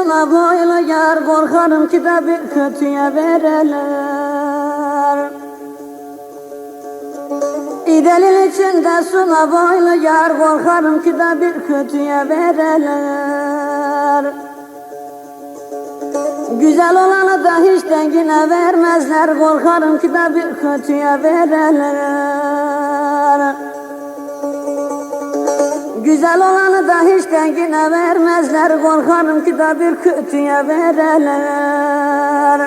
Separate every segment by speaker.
Speaker 1: sula boylu yar, korkarım ki de bir kötüye vereler. İdelin içinde sula boylu yar, korkarım ki de bir kötüye vereler. Güzel olanı da hiç dengine vermezler, korkarım ki de bir kötüye vereler. Güzel olanı da hiç dengine vermezler, korkarım ki de bir kötüye vereler.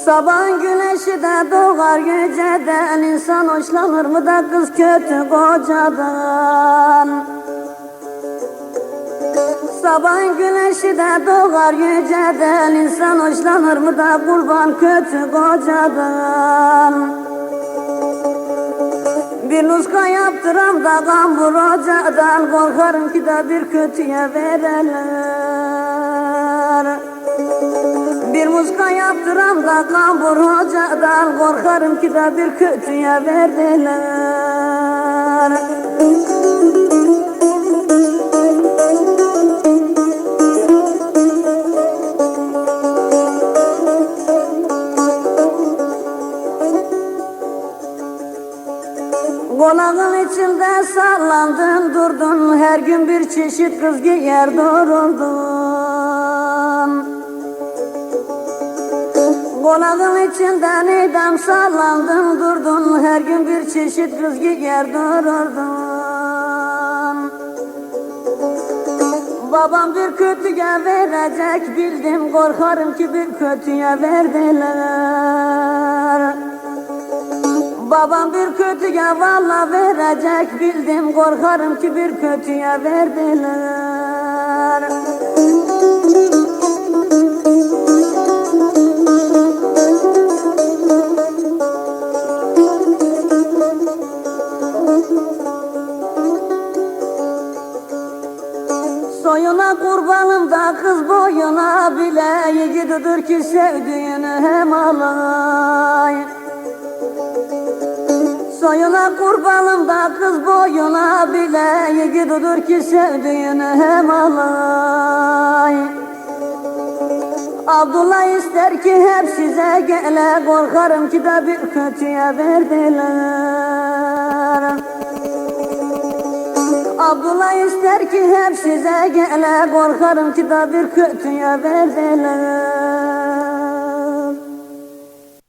Speaker 1: Sabahın güneşi de doğar geceden, insan hoşlanır mı da kız kötü kocadan. Sabahın güneşi de doğar geceden, insan hoşlanır mı da kurban kötü kocadan. Bir nuska yaptıram da kambur hocadan, korkarım ki de bir kötüye vereler. Bir muska yaptıram da kambur hocadan, korkarım ki de bir kötüye verdiler. Konağın içinde sallandın durdun, her gün bir çeşit kız giyer duruldun. Konağın içinden idam sallandın durdun, her gün bir çeşit kız giyer dururdun. Babam bir kötüye verecek bildim, korkarım ki bir kötüye verdiler. Babam bir kötüye valla verecek bildim, korkarım ki bir kötüye verdiler. Soyuna kurbanım da kız boyuna bile, yiğididir ki sevdiğini hem alay. Soyuna kurbanım da kız boyuna bile, yiğididir ki sevdiğini hem alay. Abdullah ister ki hep size gele, korkarım ki de bir kötüye verdiler. Abdullah ister ki hep size gele, korkarım ki de bir kötüye verdiler.